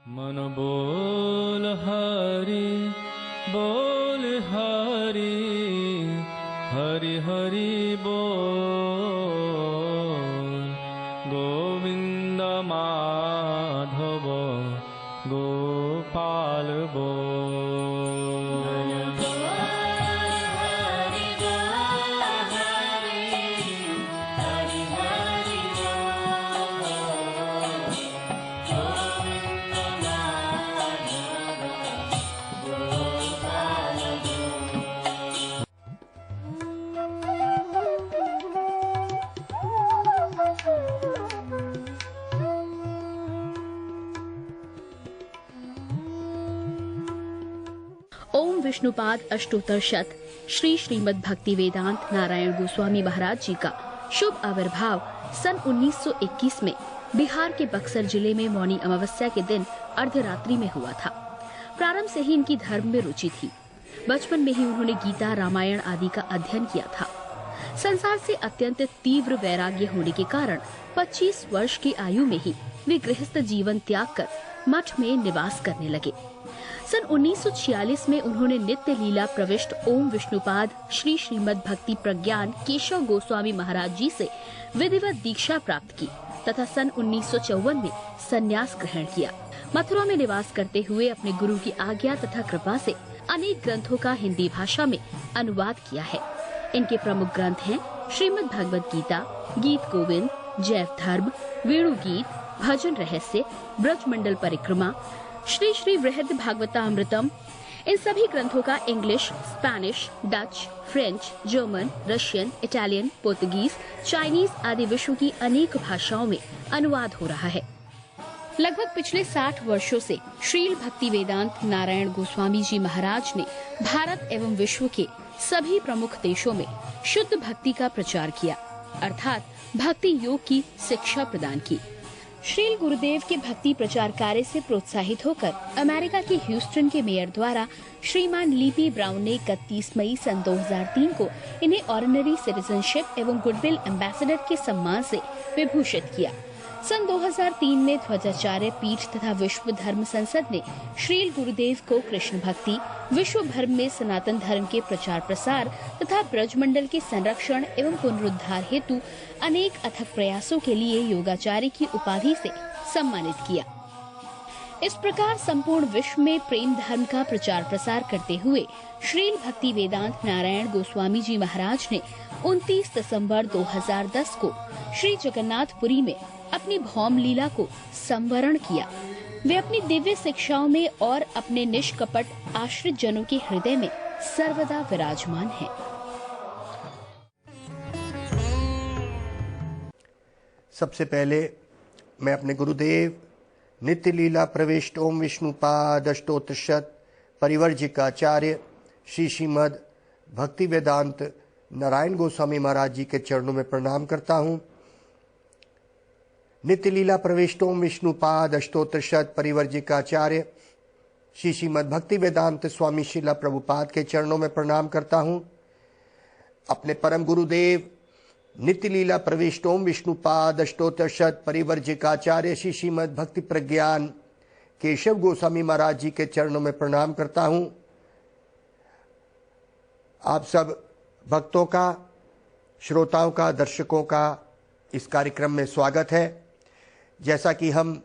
मन बोल हरि हरि हरि बोल गोविंद माधव गोपाल बोल। ओम विष्णुपाद अष्टोत्तर शत श्री श्रीमद् भक्ति वेदांत नारायण गोस्वामी महाराज जी का शुभ आविर्भाव सन 1921 में बिहार के बक्सर जिले में मौनी अमावस्या के दिन अर्धरात्रि में हुआ था। प्रारंभ से ही इनकी धर्म में रुचि थी। बचपन में ही उन्होंने गीता, रामायण आदि का अध्ययन किया था। संसार से अत्यंत तीव्र वैराग्य होने के कारण 25 वर्ष की आयु में ही वे गृहस्थ जीवन त्याग कर मठ में निवास करने लगे। सन 1946 में उन्होंने नित्य लीला प्रविष्ट ओम विष्णुपाद श्री श्रीमद् भक्ति प्रज्ञान केशव गोस्वामी महाराज जी से विधिवत दीक्षा प्राप्त की तथा सन 1954 में संन्यास ग्रहण किया। मथुरा में निवास करते हुए अपने गुरु की आज्ञा तथा कृपा से अनेक ग्रंथों का हिंदी भाषा में अनुवाद किया है। इनके प्रमुख ग्रंथ हैं श्रीमद् भगवद गीता, गीत गोविंद, जैव धर्म, वेणु गीत, भजन रहस्य, ब्रजमंडल परिक्रमा, श्री श्री वृहद भागवतामृतम। इन सभी ग्रंथों का English, Spanish, Dutch, French, German, Russian, Italian, Portuguese, Chinese आदि विश्व की अनेक भाषाओं में अनुवाद हो रहा है। लगभग पिछले 60 वर्षों से श्रील भक्ति वेदांत नारायण गोस्वामी जी महाराज ने भारत एवं विश्व के सभी प्रमुख देशों में शुद्ध भक्ति का प्रचार किया, अर्थात भक्ति योग की शिक्षा प्रदान की। श्रील गुरुदेव के भक्ति प्रचार कार्य से प्रोत्साहित होकर अमेरिका के ह्यूस्टन के मेयर द्वारा श्रीमान लीपी ब्राउन ने 31 मई सन 2003 को इन्हें ऑर्डिनरी सिटीजनशिप एवं गुडविल एम्बेसडर के सम्मान से विभूषित किया। सन 2003 में ध्वजाचार्य पीठ तथा विश्व धर्म संसद ने श्रील गुरुदेव को कृष्ण भक्ति, विश्व भर में सनातन धर्म के प्रचार प्रसार तथा ब्रजमंडल के संरक्षण एवं पुनरुद्धार हेतु अनेक अथक प्रयासों के लिए योगाचार्य की उपाधि से सम्मानित किया। इस प्रकार संपूर्ण विश्व में प्रेम धर्म का प्रचार प्रसार करते हुए श्रील भक्ति वेदांत नारायण गोस्वामी जी महाराज ने 29 दिसंबर 2010 को श्री जगन्नाथपुरी में अपनी भौम लीला को संवरण किया। वे अपनी दिव्य शिक्षाओं में और अपने निष्कपट आश्रित जनों के हृदय में सर्वदा विराजमान हैं। सबसे पहले मैं अपने गुरुदेव नित्य लीला प्रविष्ट ओम विष्णुपाद अष्टोत्तर शत परिवर्जिकाचार्य श्री श्रीमद् भक्ति वेदांत नारायण गोस्वामी महाराज जी के चरणों में प्रणाम करता हूँ। नित्य लीला प्रविष्ट ओम विष्णुपाद अष्टोत्तर शत परिवर्जिकाचार्य श्री श्रीमद् भक्ति वेदांत स्वामी श्रीला प्रभुपाद के चरणों में प्रणाम करता हूँ। अपने परम गुरुदेव नित्य लीला प्रविष्ट ओम विष्णुपाद अष्टोत्तर शत परिवर्जिकाचार्य श्री श्रीमद् भक्ति प्रज्ञान केशव गोस्वामी महाराज जी के चरणों में प्रणाम करता हूँ। आप सब भक्तों का, श्रोताओं का, दर्शकों का इस कार्यक्रम में स्वागत है। जैसा कि हम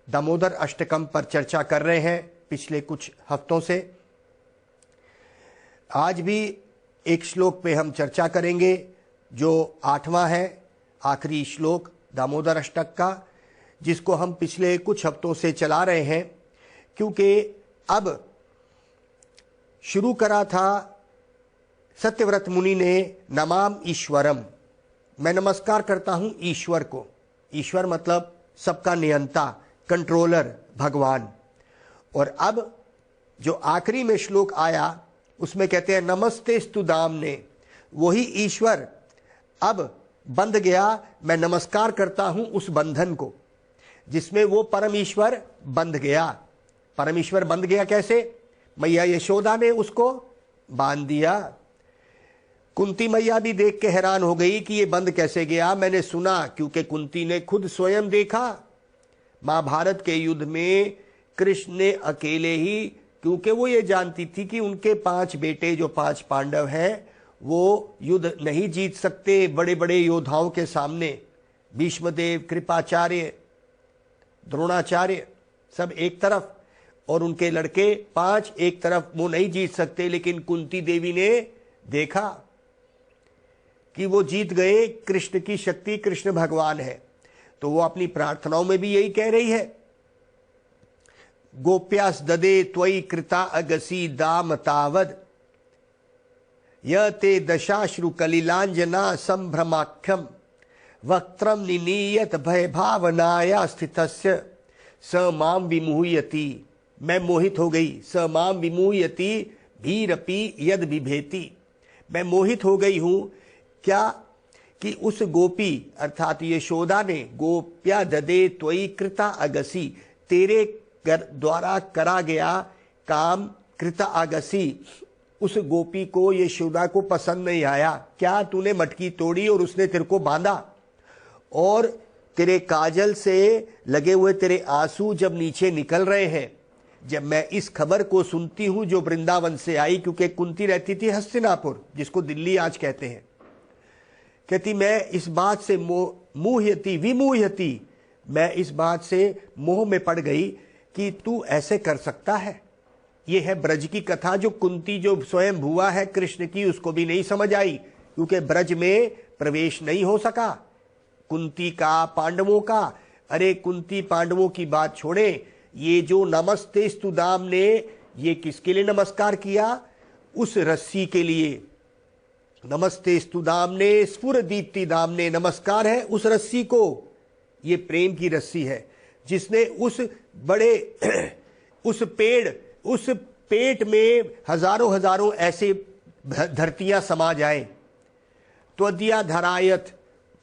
दामोदर अष्टकम पर चर्चा कर रहे हैं पिछले कुछ हफ्तों से, आज भी एक श्लोक पे हम चर्चा करेंगे जो 8वां है, आखिरी श्लोक दामोदर अष्टक का, जिसको हम पिछले कुछ हफ्तों से चला रहे हैं, क्योंकि अब शुरू करा था सत्यव्रत मुनि ने नमाम ईश्वरम। मैं नमस्कार करता हूं ईश्वर को। ईश्वर मतलब सबका नियंता, कंट्रोलर, भगवान। और अब जो आखिरी में श्लोक आया उसमें कहते हैं नमस्तेस्तु दाम्ने। वही ईश्वर अब बंध गया, मैं नमस्कार करता हूं उस बंधन को जिसमें वो परम ईश्वर बंध गया। परम ईश्वर बंध गया कैसे? मैया यशोदा ने उसको बांध दिया। कुंती मैया भी देख के हैरान हो गई कि ये बंद कैसे गया। मैंने सुना, क्योंकि कुंती ने खुद स्वयं देखा महाभारत के युद्ध में कृष्ण ने अकेले ही, क्योंकि वो ये जानती थी कि उनके 5 बेटे जो 5 पांडव हैं वो युद्ध नहीं जीत सकते बड़े बड़े योद्धाओं के सामने। भीष्मदेव, कृपाचार्य, द्रोणाचार्य सब एक तरफ और उनके लड़के 5 एक तरफ, वो नहीं जीत सकते। लेकिन कुंती देवी ने देखा कि वो जीत गए, कृष्ण की शक्ति, कृष्ण भगवान है। तो वो अपनी प्रार्थनाओं में भी यही कह रही है, गोप्यास ददे त्वयि कृता अगसी दाम तावद य ते दशाश्रु कलिलांजना संभ्रमाख्यम वक्त्रम निनीयत भय भावनाया स्थितस्य स माम विमुह्यति। मैं मोहित हो गई। स माम विमुह्यति भीरपि यद विभेति। मैं मोहित हो गई हूं। क्या कि उस गोपी अर्थात यशोदा ने, गोप्या ददे त्वयि कृता अगसी, तेरे द्वारा करा गया काम, कृता अगसी, उस गोपी को, यशोदा को पसंद नहीं आया। क्या तूने मटकी तोड़ी और उसने तेरे को बांधा, और तेरे काजल से लगे हुए तेरे आंसू जब नीचे निकल रहे हैं, जब मैं इस खबर को सुनती हूं जो वृंदावन से आई, क्योंकि कुंती रहती थी हस्तिनापुर, जिसको दिल्ली आज कहते हैं, कहती मैं इस बात से मुह्यति विमुह्यति, मैं इस बात से मोह में पड़ गई कि तू ऐसे कर सकता है। ये है ब्रज की कथा, जो कुंती जो स्वयं भुआ है कृष्ण की, उसको भी नहीं समझ आई, क्योंकि ब्रज में प्रवेश नहीं हो सका कुंती का, पांडवों का। अरे कुंती पांडवों की बात छोड़े, ये जो नमस्ते स्तुदाम ने, ये किसके लिए नमस्कार किया? उस रस्सी के लिए। नमस्ते स्तुदाम ने स्फुर दीप्ति दाम ने, नमस्कार है उस रस्सी को। ये प्रेम की रस्सी है जिसने उस बड़े उस पेट में हजारों हजारों ऐसे धरतियां समा जाए। त्वदिया धरायत,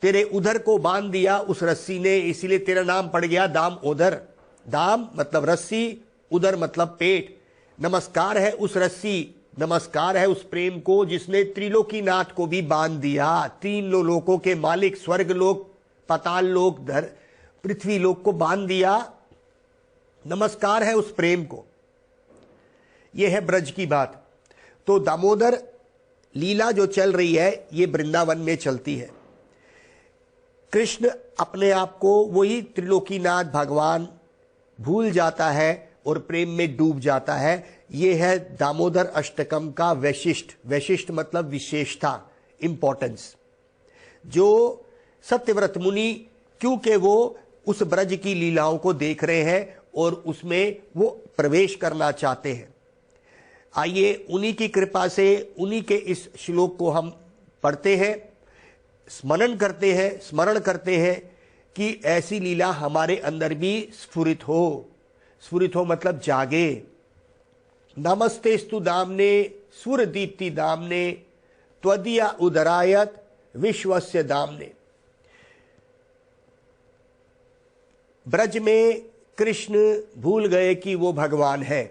तेरे उधर को बांध दिया उस रस्सी ने, इसीलिए तेरा नाम पड़ गया दाम उधर। दाम मतलब रस्सी, उधर मतलब पेट। नमस्कार है उस रस्सी, नमस्कार है उस प्रेम को जिसने त्रिलोकीनाथ को भी बांध दिया। 3 लोकों के मालिक, स्वर्ग लोक, पाताल लोक, पृथ्वी लोक को बांध दिया। नमस्कार है उस प्रेम को। यह है ब्रज की बात। तो दामोदर लीला जो चल रही है ये वृंदावन में चलती है। कृष्ण अपने आप को वही त्रिलोकीनाथ भगवान भूल जाता है और प्रेम में डूब जाता है। ये है दामोदर अष्टकम का वैशिष्ट। वैशिष्ट मतलब विशेषता, इंपॉर्टेंस। जो सत्यव्रत मुनि, क्योंकि वो उस ब्रज की लीलाओं को देख रहे हैं और उसमें वो प्रवेश करना चाहते हैं। आइए उन्हीं की कृपा से, उन्हीं के इस श्लोक को हम पढ़ते हैं, स्मरण करते हैं कि ऐसी लीला हमारे अंदर भी स्फुरित हो। स्फुरित हो मतलब जागे। नमस्ते स्तु दामने सुर दीप्ति दामने त्वदिया उदरायत विश्वस्य दामने। ब्रज में कृष्ण भूल गए कि वो भगवान है।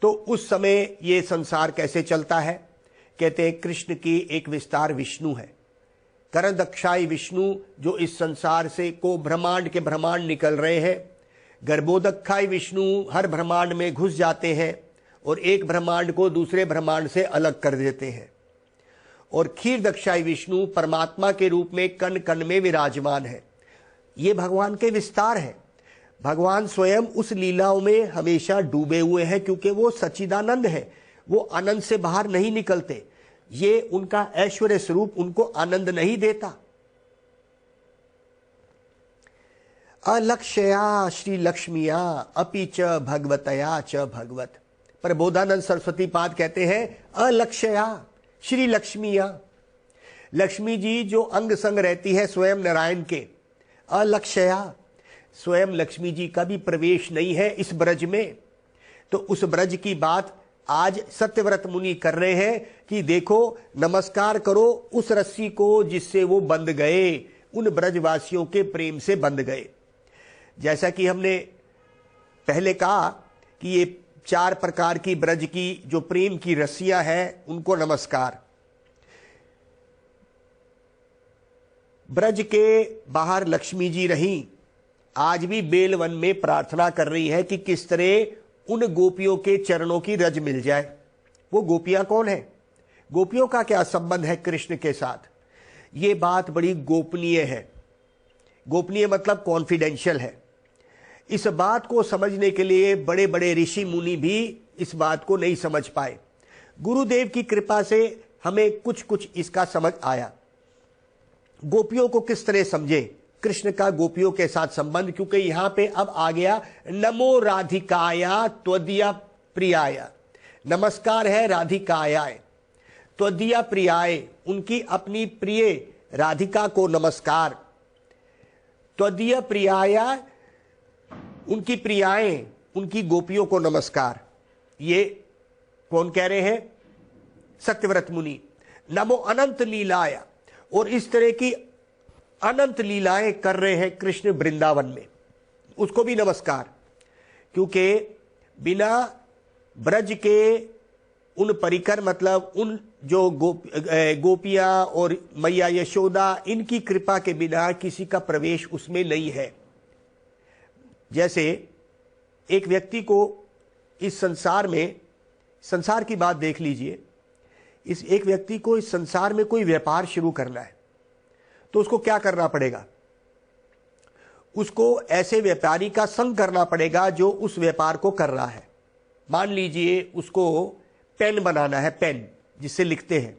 तो उस समय ये संसार कैसे चलता है? कहते हैं कृष्ण की एक विस्तार विष्णु है, करदक्षाई विष्णु, जो इस संसार से को ब्रह्मांड के ब्रह्मांड निकल रहे हैं। गर्भोदक्षाई विष्णु हर ब्रह्मांड में घुस जाते हैं और एक ब्रह्मांड को दूसरे ब्रह्मांड से अलग कर देते हैं। और क्षीरदक्षाई विष्णु परमात्मा के रूप में कण कण में विराजमान है। ये भगवान के विस्तार है। भगवान स्वयं उस लीलाओं में हमेशा डूबे हुए हैं, क्योंकि वो सच्चिदानंद है। वो आनंद से बाहर नहीं निकलते। ये उनका ऐश्वर्य स्वरूप उनको आनंद नहीं देता। अलक्ष्या श्री लक्ष्मिया अपि च भगवतया च भगवत। प्रबोधानंद सरस्वती पाद कहते हैं अलक्ष्या श्री लक्ष्मिया। लक्ष्मी जी जो अंग संग रहती है स्वयं नारायण के। अलक्ष्या, स्वयं लक्ष्मी जी का भी प्रवेश नहीं है इस ब्रज में। तो उस ब्रज की बात आज सत्यव्रत मुनि कर रहे हैं कि देखो, नमस्कार करो उस रस्सी को जिससे वो बंध गए, उन ब्रजवासियों के प्रेम से बंध गए। जैसा कि हमने पहले कहा कि ये 4 प्रकार की ब्रज की जो प्रेम की रस्सियां हैं, उनको नमस्कार। ब्रज के बाहर लक्ष्मी जी रहीं, आज भी बेलवन में प्रार्थना कर रही है कि किस तरह उन गोपियों के चरणों की रज मिल जाए। वो गोपियां कौन है, गोपियों का क्या संबंध है कृष्ण के साथ, ये बात बड़ी गोपनीय है। गोपनीय मतलब कॉन्फिडेंशियल है। इस बात को समझने के लिए बड़े बड़े ऋषि मुनि भी इस बात को नहीं समझ पाए। गुरुदेव की कृपा से हमें कुछ कुछ इसका समझ आया। गोपियों को किस तरह समझे, कृष्ण का गोपियों के साथ संबंध, क्योंकि यहां पे अब आ गया नमो राधिकाया त्वदीया प्रियाय। नमस्कार है राधिकायाय, त्वदीया प्रियाय, उनकी अपनी प्रिय राधिका को नमस्कार। त्वदीय प्रियाय, उनकी प्रियाएं, उनकी गोपियों को नमस्कार। ये कौन कह रहे हैं, सत्यव्रत मुनि। नमो अनंत लीलाया, और इस तरह की अनंत लीलाएं कर रहे हैं कृष्ण वृंदावन में, उसको भी नमस्कार। क्योंकि बिना ब्रज के उन परिकर मतलब उन जो गोपियां और मैया यशोदा, इनकी कृपा के बिना किसी का प्रवेश उसमें नहीं है। जैसे एक व्यक्ति को इस संसार में, संसार की बात देख लीजिए, इस एक व्यक्ति को इस संसार में कोई व्यापार शुरू करना है तो उसको क्या करना पड़ेगा, उसको ऐसे व्यापारी का संग करना पड़ेगा जो उस व्यापार को कर रहा है। मान लीजिए उसको पेन बनाना है, पेन जिससे लिखते हैं,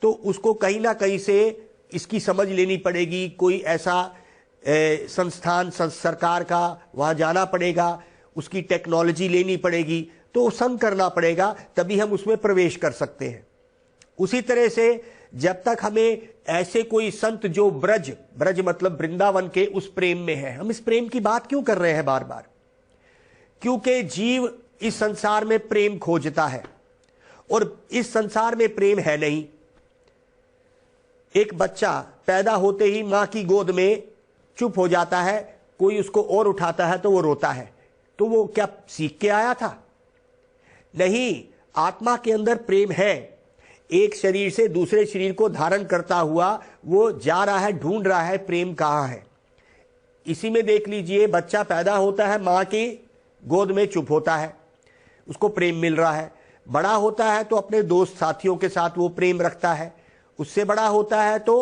तो उसको कहीं ना कहीं से इसकी समझ लेनी पड़ेगी। कोई ऐसा संस्थान सरकार का वहां जाना पड़ेगा, उसकी टेक्नोलॉजी लेनी पड़ेगी, तो संग करना पड़ेगा, तभी हम उसमें प्रवेश कर सकते हैं। उसी तरह से जब तक हमें ऐसे कोई संत जो ब्रज, ब्रज मतलब वृंदावन के उस प्रेम में है, हम इस प्रेम की बात क्यों कर रहे हैं बार बार, क्योंकि जीव इस संसार में प्रेम खोजता है और इस संसार में प्रेम है नहीं। एक बच्चा पैदा होते ही मां की गोद में चुप हो जाता है, कोई उसको और उठाता है तो वो रोता है, तो वो क्या सीख के आया था? नहीं, आत्मा के अंदर प्रेम है। एक शरीर से दूसरे शरीर को धारण करता हुआ वो जा रहा है, ढूंढ रहा है प्रेम कहां है। इसी में देख लीजिए, बच्चा पैदा होता है, मां की गोद में चुप होता है, उसको प्रेम मिल रहा है। बड़ा होता है तो अपने दोस्त साथियों के साथ वो प्रेम रखता है, उससे बड़ा होता है तो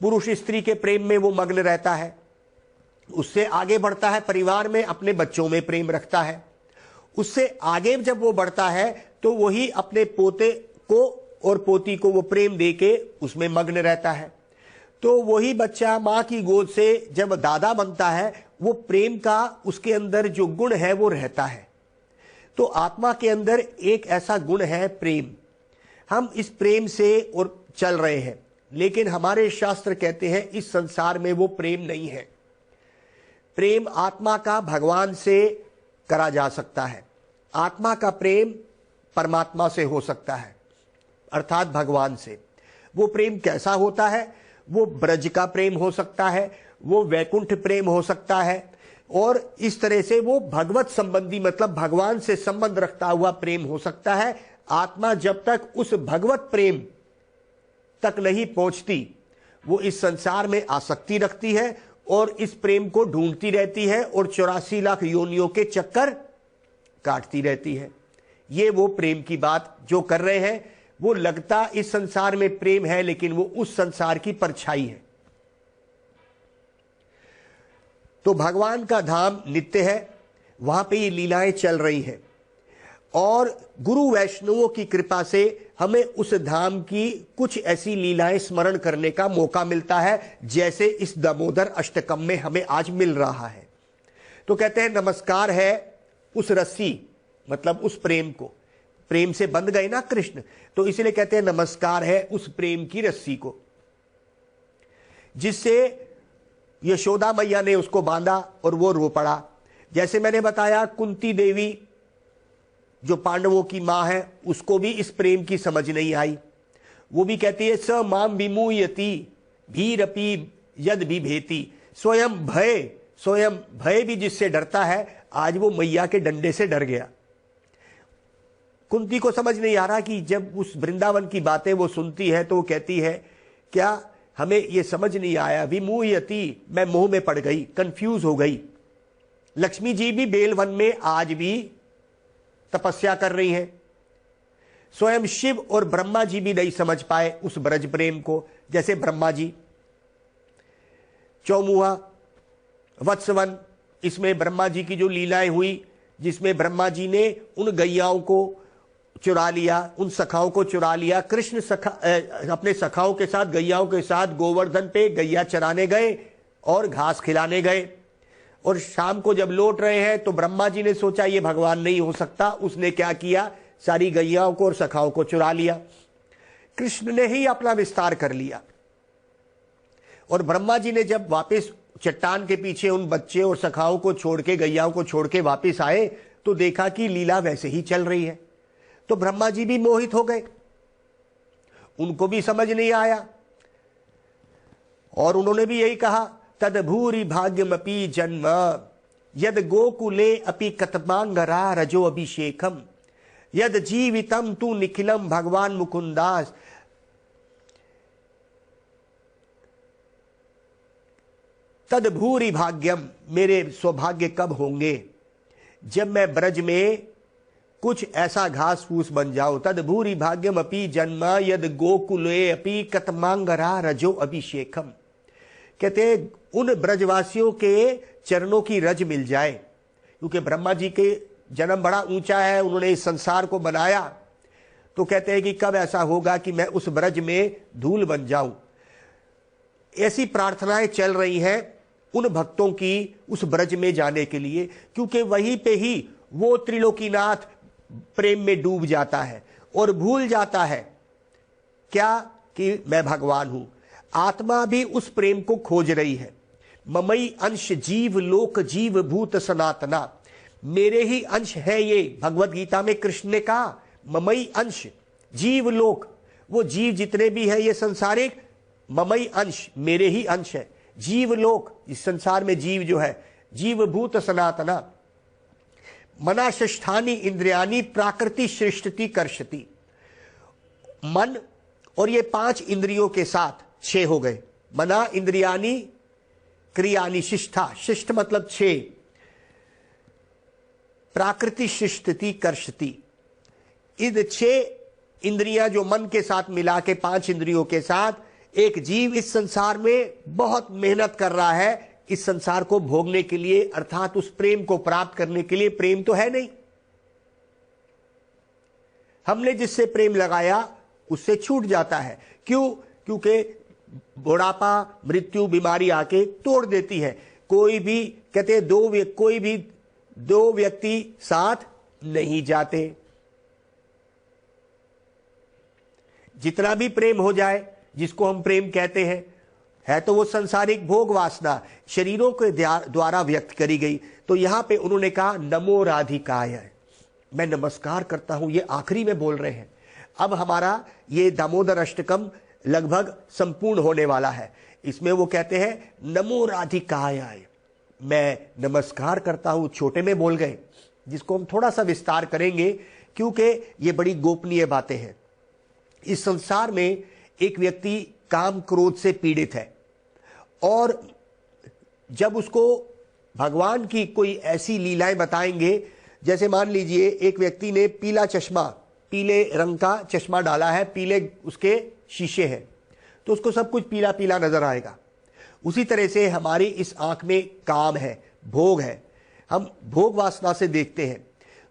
पुरुष स्त्री के प्रेम में वो मग्न रहता है, उससे आगे बढ़ता है परिवार में अपने बच्चों में प्रेम रखता है, उससे आगे जब वो बढ़ता है तो वही अपने पोते को और पोती को वो प्रेम देके उसमें मग्न रहता है। तो वही बच्चा मां की गोद से जब दादा बनता है, वो प्रेम का उसके अंदर जो गुण है वो रहता है। तो आत्मा के अंदर एक ऐसा गुण है प्रेम। हम इस प्रेम से और चल रहे हैं, लेकिन हमारे शास्त्र कहते हैं इस संसार में वो प्रेम नहीं है। प्रेम आत्मा का भगवान से करा जा सकता है, आत्मा का प्रेम परमात्मा से हो सकता है, अर्थात भगवान से। वो प्रेम कैसा होता है? वो ब्रज का प्रेम हो सकता है, वो वैकुंठ प्रेम हो सकता है, और इस तरह से वो भगवत संबंधी मतलब भगवान से संबंध रखता हुआ प्रेम हो सकता है। आत्मा जब तक उस भगवत प्रेम तक नहीं पहुंचती, वो इस संसार में आसक्ति रखती है और इस प्रेम को ढूंढती रहती है और 84 लाख योनियों के चक्कर काटती रहती है। ये वो प्रेम की बात जो कर रहे हैं, वो लगता इस संसार में प्रेम है, लेकिन वो उस संसार की परछाई है। तो भगवान का धाम नित्य है, वहां पे ये लीलाएं चल रही हैं, और गुरु वैष्णवों की कृपा से हमें उस धाम की कुछ ऐसी लीलाएं स्मरण करने का मौका मिलता है, जैसे इस दामोदर अष्टकम में हमें आज मिल रहा है। तो कहते हैं नमस्कार है उस रस्सी, मतलब उस प्रेम को, प्रेम से बंध गए ना कृष्ण, तो इसलिए कहते हैं नमस्कार है उस प्रेम की रस्सी को, जिससे यशोदा मैया ने उसको बांधा और वो रो पड़ा। जैसे मैंने बताया, कुंती देवी जो पांडवों की मां है, उसको भी इस प्रेम की समझ नहीं आई। वो भी कहती है स माम विमुयति भीरपि यद बिभेति, स्वयं भय भी जिससे डरता है, आज वो मैया के डंडे से डर गया। कुंती को समझ नहीं आ रहा कि जब उस वृंदावन की बातें वो सुनती है तो वो कहती है क्या हमें ये समझ नहीं आया। विमुह्यति, मैं मोह में पड़ गई, कंफ्यूज हो गई। लक्ष्मी जी भी बेलवन में आज भी तपस्या कर रही हैं। स्वयं शिव और ब्रह्मा जी भी नहीं समझ पाए उस ब्रज प्रेम को। जैसे ब्रह्मा जी चौमुहा वत्सवन, इसमें ब्रह्मा जी की जो लीलाएं हुई, जिसमें ब्रह्मा जी ने उन गैयाओं को चुरा लिया, उन सखाओं को चुरा लिया। कृष्ण अपने सखाओं के साथ, गैयाओं के साथ गोवर्धन पे गैया चराने गए और घास खिलाने गए, और शाम को जब लौट रहे हैं तो ब्रह्मा जी ने सोचा ये भगवान नहीं हो सकता। उसने क्या किया, सारी गैयाओं को और सखाओं को चुरा लिया। कृष्ण ने ही अपना विस्तार कर लिया। और ब्रह्मा जी ने जब वापस चट्टान के पीछे उन बच्चे और सखाओं को छोड़ के, गैयाओं को छोड़ के वापस आए तो देखा कि लीला वैसे ही चल रही है। तो ब्रह्मा जी भी मोहित हो गए, उनको भी समझ नहीं आया, और उन्होंने भी यही कहा, तद भूरि भाग्यमपि जन्म यद गोकुले अपि कतमांगरा रजो अभिषेकम यद जीवितम तू निखिलम भगवान मुकुंदास। तद भूरि भाग्यम, मेरे सौभाग्य कब होंगे, जब मैं ब्रज में कुछ ऐसा घास फूस बन जाऊं। तद भूरि भाग्यम अपि जन्म यद गोकुले अपि कतमांगरा रजो अभिषेकम। कहते उन ब्रजवासियों के चरणों की रज मिल जाए, क्योंकि ब्रह्मा जी के जन्म बड़ा ऊंचा है, उन्होंने इस संसार को बनाया। तो कहते हैं कि कब ऐसा होगा कि मैं उस ब्रज में धूल बन जाऊं। ऐसी प्रार्थनाएं चल रही हैं उन भक्तों की उस ब्रज में जाने के लिए, क्योंकि वहीं पे ही वो त्रिलोकीनाथ प्रेम में डूब जाता है और भूल जाता है क्या, कि मैं भगवान हूं। आत्मा भी उस प्रेम को खोज रही है। ममई अंश जीव लोक जीव भूत सनातना, मेरे ही अंश है ये। भगवत गीता में कृष्ण ने कहा ममई अंश जीव लोक, वो जीव जितने भी है ये संसारिक, ममई अंश, मेरे ही अंश है। जीव लोक, इस संसार में जीव जो है, जीव भूत सनातना। मना षष्ठानि इंद्रियानी प्राकृति सृष्टि कर्षति। मन और ये 5 इंद्रियों के साथ 6 हो गए। मना इंद्रियानी क्रियानी शिष्ठा, शिष्ट मतलब 6। प्राकृति सृष्टि कर्षति, इन 6 इंद्रियां जो मन के साथ मिला के 5 इंद्रियों के साथ एक जीव इस संसार में बहुत मेहनत कर रहा है इस संसार को भोगने के लिए, अर्थात उस प्रेम को प्राप्त करने के लिए। प्रेम तो है नहीं, हमने जिससे प्रेम लगाया उससे छूट जाता है। क्यों? क्योंकि बुढ़ापा, मृत्यु, बीमारी आके तोड़ देती है। कोई भी कहते कोई भी 2 व्यक्ति साथ नहीं जाते। जितना भी प्रेम हो जाए, जिसको हम प्रेम कहते हैं, है तो वो संसारिक भोग वासना शरीरों के द्वारा व्यक्त करी गई। तो यहां पे उन्होंने कहा नमो राधिकाय, मैं नमस्कार करता हूं। ये आखिरी में बोल रहे हैं। अब हमारा ये दामोदर अष्टकम लगभग संपूर्ण होने वाला है। इसमें वो कहते हैं नमो राधिकाय, मैं नमस्कार करता हूं। छोटे में बोल गए, जिसको हम थोड़ा सा विस्तार करेंगे क्योंकि ये बड़ी गोपनीय बातें हैं। इस संसार में एक व्यक्ति काम क्रोध से पीड़ित है, और जब उसको भगवान की कोई ऐसी लीलाएं बताएंगे, जैसे मान लीजिए एक व्यक्ति ने पीला चश्मा, पीले रंग का चश्मा डाला है, पीले उसके शीशे हैं, तो उसको सब कुछ पीला पीला नजर आएगा। उसी तरह से हमारी इस आंख में काम है, भोग है, हम भोग वासना से देखते हैं।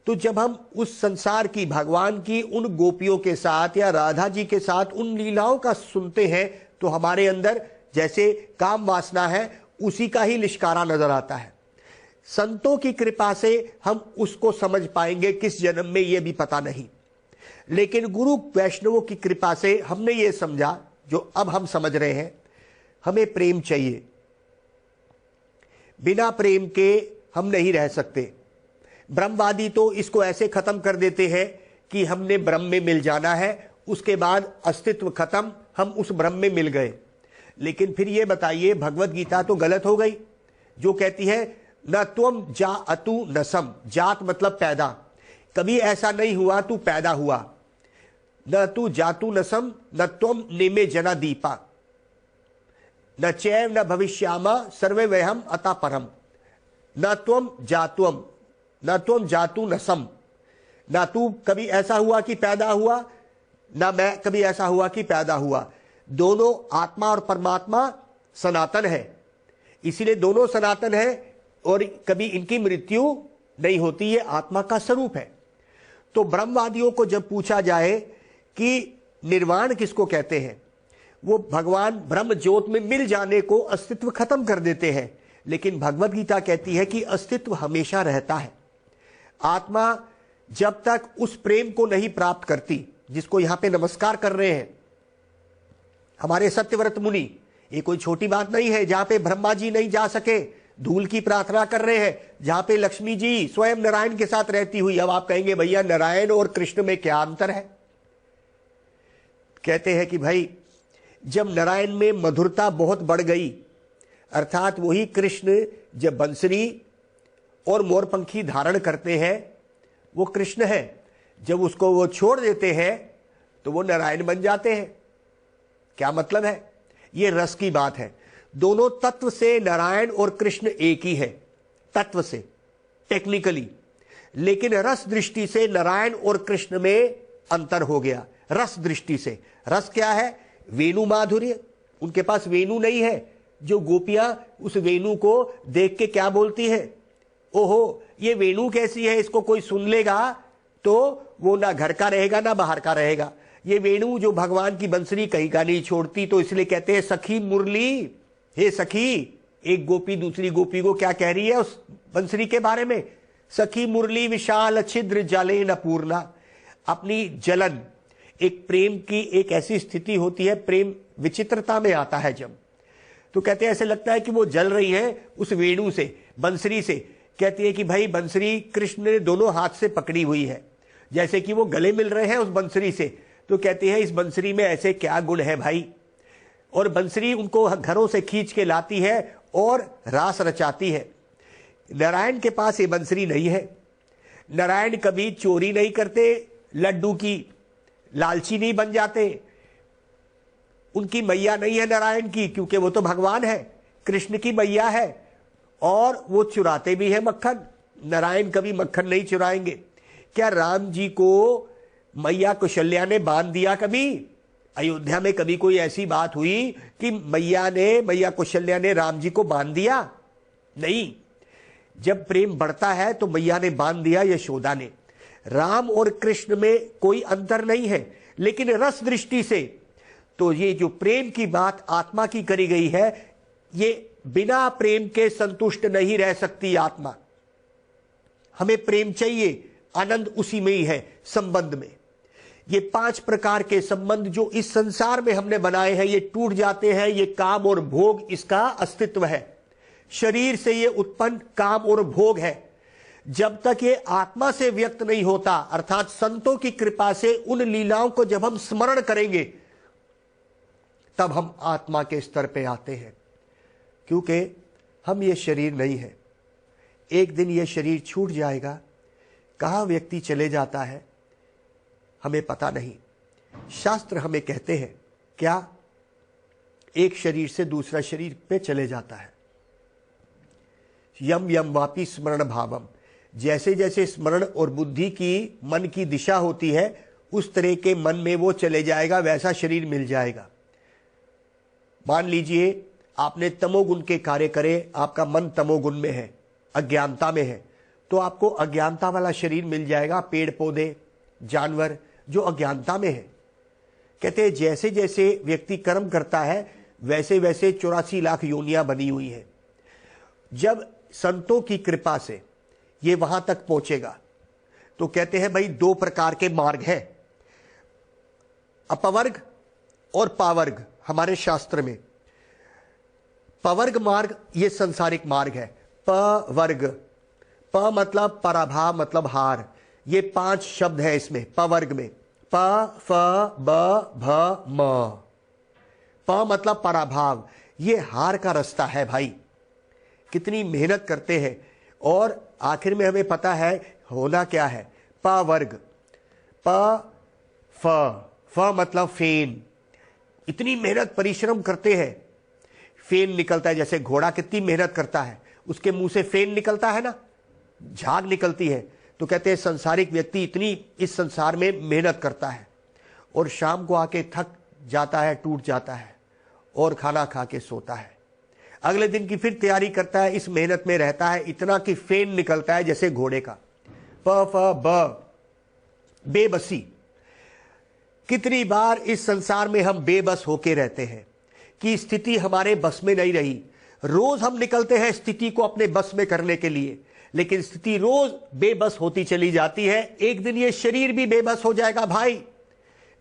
तो जब हम उस संसार की, भगवान की उन गोपियों के साथ या राधा जी के साथ उन लीलाओं का सुनते हैं, तो हमारे अंदर जैसे काम वासना है उसी का ही लिश्कारा नजर आता है। संतों की कृपा से हम उसको समझ पाएंगे, किस जन्म में ये भी पता नहीं। लेकिन गुरु वैष्णवों की कृपा से हमने ये समझा, जो अब हम समझ रहे हैं, हमें प्रेम चाहिए। बिना प्रेम के हम नहीं रह सकते। ब्रह्मवादी तो इसको ऐसे खत्म कर देते हैं कि हमने ब्रह्म में मिल जाना है, उसके बाद अस्तित्व खत्म, हम उस ब्रह्म में मिल गए। लेकिन फिर ये बताइए, भगवत गीता तो गलत हो गई जो कहती है न त्वम जा अतु न सम। जात मतलब पैदा, कभी ऐसा नहीं हुआ तू पैदा हुआ। न तू जातु न सम न त्वम नेमे जना दीपा। न चैव न भविष्यामा सर्वे वयम अता परम, न त्वम जातु न सम, ना तू कभी ऐसा हुआ कि पैदा हुआ, ना मैं कभी ऐसा हुआ कि पैदा हुआ। दोनों आत्मा और परमात्मा सनातन है, इसीलिए दोनों सनातन है और कभी इनकी मृत्यु नहीं होती, ये आत्मा का स्वरूप है। तो ब्रह्मवादियों को जब पूछा जाए कि निर्वाण किसको कहते हैं, वो भगवान ब्रह्म ज्योत में मिल जाने को अस्तित्व खत्म कर देते हैं, लेकिन भगवत गीता कहती है कि अस्तित्व हमेशा रहता है। आत्मा जब तक उस प्रेम को नहीं प्राप्त करती जिसको यहां पे नमस्कार कर रहे हैं हमारे सत्यव्रत मुनि, ये कोई छोटी बात नहीं है, जहां पे ब्रह्मा जी नहीं जा सके धूल की प्रार्थना कर रहे हैं, जहां पे लक्ष्मी जी स्वयं नारायण के साथ रहती हुई। अब आप कहेंगे भैया नारायण और कृष्ण में क्या अंतर है? कहते हैं कि भाई जब नारायण में मधुरता बहुत बढ़ गई, अर्थात वही कृष्ण जब बंसरी और मोरपंखी धारण करते हैं वो कृष्ण है, जब उसको वो छोड़ देते हैं तो वो नारायण बन जाते हैं। क्या मतलब है? ये रस की बात है। दोनों तत्व से नारायण और कृष्ण एक ही है, तत्व से टेक्निकली, लेकिन रस दृष्टि से नारायण और कृष्ण में अंतर हो गया। रस दृष्टि से रस क्या है? वेणु माधुर्य। उनके पास वेणु नहीं है, जो गोपियां उस वेणु को देख के क्या बोलती है, ओहो ये वेणु कैसी है, इसको कोई सुन लेगा तो वो ना घर का रहेगा ना बाहर का रहेगा। ये वेणु जो भगवान की बंसरी कहीं का नहीं छोड़ती, तो इसलिए कहते हैं सखी मुरली। हे सखी, एक गोपी दूसरी गोपी को क्या कह रही है उस बंसरी के बारे में? सखी मुरली विशाल छिद्र जले न पूर्णा। अपनी जलन, एक प्रेम की एक ऐसी स्थिति होती है, प्रेम विचित्रता में आता है जब, तो कहते हैं ऐसे लगता है कि वो जल रही है उस वेणु से, बंसरी से। कहती है कि भाई बंसरी कृष्ण ने दोनों हाथ से पकड़ी हुई है, जैसे कि वो गले मिल रहे हैं उस बंसरी से। तो कहती है इस बंसरी में ऐसे क्या गुण है भाई, और बंसरी उनको घरों से खींच के लाती है और रास रचाती है। नारायण के पास ये बंसरी नहीं है। नारायण कभी चोरी नहीं करते, लड्डू की लालची नहीं बन जाते। उनकी मैया नहीं है नारायण की, क्योंकि वो तो भगवान है, कृष्ण की मैया है, और वो चुराते भी है मक्खन। नारायण कभी मक्खन नहीं चुराएंगे। क्या राम जी को मैया कौशल्या ने बांध दिया कभी? अयोध्या में कभी कोई ऐसी बात हुई कि मैया कौशल्या ने राम जी को बांध दिया? नहीं। जब प्रेम बढ़ता है तो मैया ने बांध दिया, यशोदा ने। राम और कृष्ण में कोई अंतर नहीं है, लेकिन रस दृष्टि से तो ये जो प्रेम की बात आत्मा की करी गई है, ये बिना प्रेम के संतुष्ट नहीं रह सकती आत्मा। हमें प्रेम चाहिए, आनंद उसी में ही है, संबंध में। ये 5 प्रकार के संबंध जो इस संसार में हमने बनाए हैं, ये टूट जाते हैं। ये काम और भोग इसका अस्तित्व है। शरीर से ये उत्पन्न काम और भोग है। जब तक ये आत्मा से व्यक्त नहीं होता, अर्थात संतों की कृपा से उन लीलाओं को जब हम स्मरण करेंगे, तब हम आत्मा के स्तर पे आते हैं। क्योंकि हम ये शरीर नहीं है, एक दिन ये शरीर छूट जाएगा। कहाँ व्यक्ति चले जाता है हमें पता नहीं। शास्त्र हमें कहते हैं क्या? एक शरीर से दूसरा शरीर पे चले जाता है। यम यम वापी स्मरण भावम। जैसे जैसे स्मरण और बुद्धि की मन की दिशा होती है, उस तरह के मन में वो चले जाएगा, वैसा शरीर मिल जाएगा। मान लीजिए आपने तमोगुण के कार्य करे, आपका मन तमोगुण में है, अज्ञानता में है, तो आपको अज्ञानता वाला शरीर मिल जाएगा। पेड़ पौधे, जानवर जो अज्ञानता में है। कहते हैं जैसे जैसे व्यक्ति कर्म करता है, वैसे वैसे 84 लाख योनियां बनी हुई है। जब संतों की कृपा से ये वहां तक पहुंचेगा, तो कहते हैं भाई 2 प्रकार के मार्ग हैं, अपवर्ग और पावर्ग। हमारे शास्त्र में पवर्ग मार्ग ये संसारिक मार्ग है। पवर्ग, प मतलब पराभाव मतलब हार। ये 5 शब्द है इसमें पवर्ग में। प फ ब भ म। प मतलब पराभाव, ये हार का रास्ता है भाई। कितनी मेहनत करते हैं और आखिर में हमें पता है होना क्या है। प वर्ग, प फ मतलब फेन। इतनी मेहनत परिश्रम करते हैं, फेन निकलता है, जैसे घोड़ा कितनी मेहनत करता है, उसके मुंह से फेन निकलता है ना, झाग निकलती है। तो कहते हैं संसारिक व्यक्ति इतनी इस संसार में मेहनत करता है और शाम को आके थक जाता है, टूट जाता है और खाना खा के सोता है। अगले दिन की फिर तैयारी करता है, इस मेहनत में रहता है, इतना कि फेन निकलता है जैसे घोड़े का। प फ ब, बेबसी। कितनी बार इस संसार में हम बेबस होके रहते हैं कि स्थिति हमारे बस में नहीं रही। रोज हम निकलते हैं स्थिति को अपने बस में करने के लिए, लेकिन स्थिति रोज बेबस होती चली जाती है। एक दिन ये शरीर भी बेबस हो जाएगा भाई,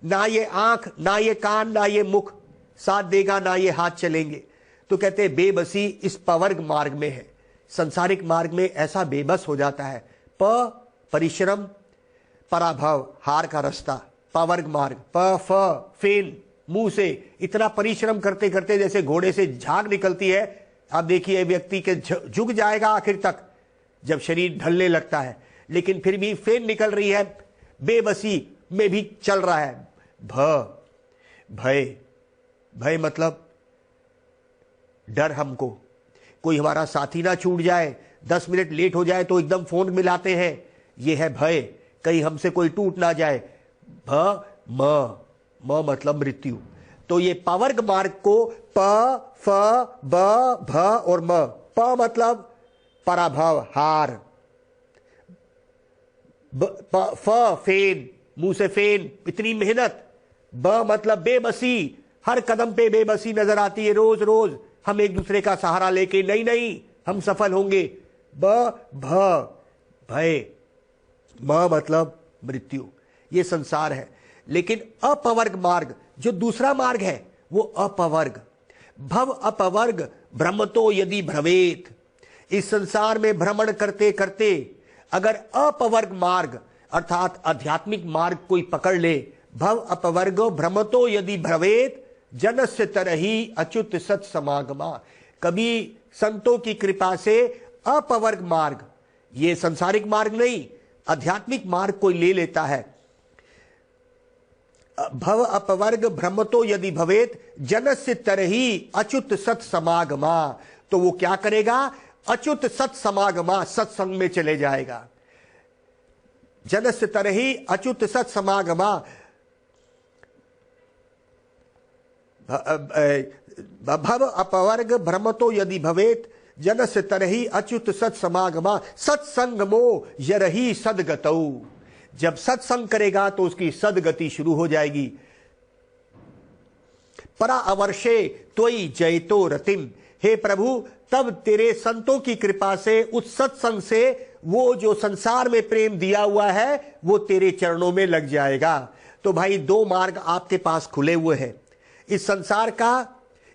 ना ये आंख, ना ये कान, ना ये मुख साथ देगा, ना ये हाथ चलेंगे। तो कहते हैं बेबसी इस पवर्ग मार्ग में है। संसारिक मार्ग में ऐसा बेबस हो जाता है। प परिश्रम, पराभव, हार का रास्ता, पवर्ग मार्ग। प फ फेन, मुंह से इतना परिश्रम करते करते जैसे घोड़े से झाग निकलती है। आप देखिए व्यक्ति के झुक जाएगा आखिर तक जब शरीर ढलने लगता है, लेकिन फिर भी फेन निकल रही है, बेबसी में भी चल रहा है। भय, भय मतलब डर। हमको कोई हमारा साथी ना छूट जाए, 10 मिनट लेट हो जाए तो एकदम फोन मिलाते हैं, ये है भय। कहीं हमसे कोई टूट ना जाए। म मतलब मृत्यु। तो ये पवर्ग मार्ग को प फ ब भ और म। प मतलब पराभव, हार। फ फेन, मुंह से फेन, इतनी मेहनत। ब मतलब बेबसी, हर कदम पे बेबसी नजर आती है। रोज रोज हम एक दूसरे का सहारा लेके नहीं हम सफल होंगे। ब भ भय। म मतलब मृत्यु। ये संसार है। लेकिन अपवर्ग मार्ग जो दूसरा मार्ग है वो अपवर्ग। भव अपवर्ग भ्रमतो यदि भ्रवेत। इस संसार में भ्रमण करते करते अगर अपवर्ग मार्ग अर्थात आध्यात्मिक मार्ग कोई पकड़ ले, भव अपवर्गो भ्रमतो यदि भ्रवेत जनस्य तरही अच्युत सत समागमा। कभी संतों की कृपा से अपवर्ग मार्ग, ये संसारिक मार्ग नहीं, आध्यात्मिक मार्ग कोई ले लेता है। भव अपवर्ग भ्रमतो यदि भवेत जनस्य तरही अच्युत सत समागमा। तो वो क्या करेगा? अच्युत सत समागमा, सत्संग में चले जाएगा। जनस्य तरही अच्युत सत समागमा। भव अपवर्ग भ्रमतो यदि भवेत जनस्य तरही अच्युत सत समागमा। सत्संगमो यरही सदगतौ। जब सत्संग करेगा तो उसकी सदगति शुरू हो जाएगी। परा अवर्षे त्वयि जयतो रतिम। हे प्रभु, तब तेरे संतों की कृपा से, उस सत्संग से वो जो संसार में प्रेम दिया हुआ है वो तेरे चरणों में लग जाएगा। तो भाई दो मार्ग आपके पास खुले हुए हैं इस संसार का,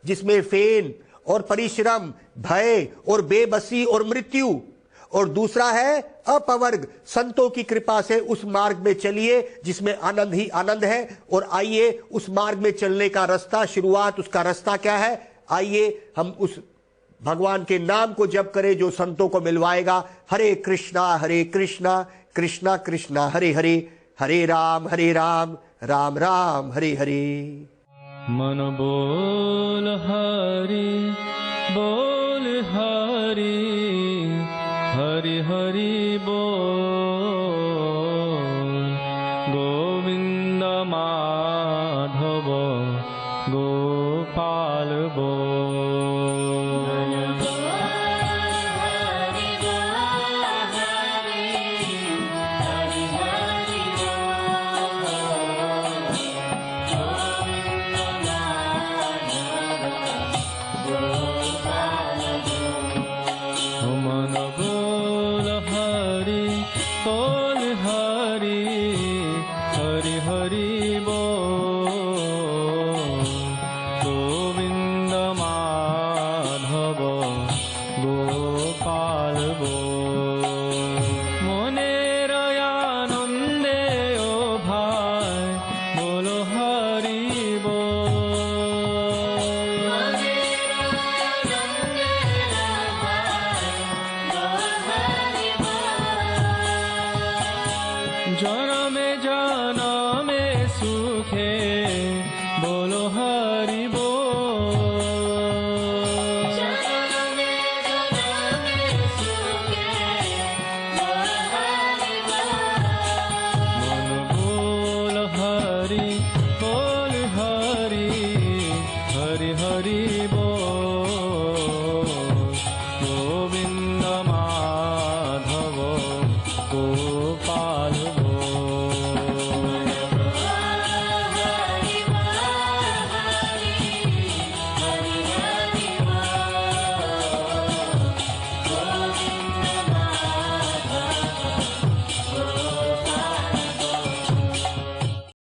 जिसमें फेन और परिश्रम, भय और बेबसी और मृत्यु, और दूसरा है अपवर्ग। संतों की कृपा से उस मार्ग में चलिए जिसमें आनंद ही आनंद है। और आइए उस मार्ग में चलने का रास्ता, शुरुआत उसका रास्ता क्या है? आइए हम उस भगवान के नाम को जप करें जो संतों को मिलवाएगा। हरे कृष्णा कृष्णा कृष्णा हरे हरे, हरे राम राम राम हरे हरे। मन बोल हरि बोल हरि, हरि हरि बोल।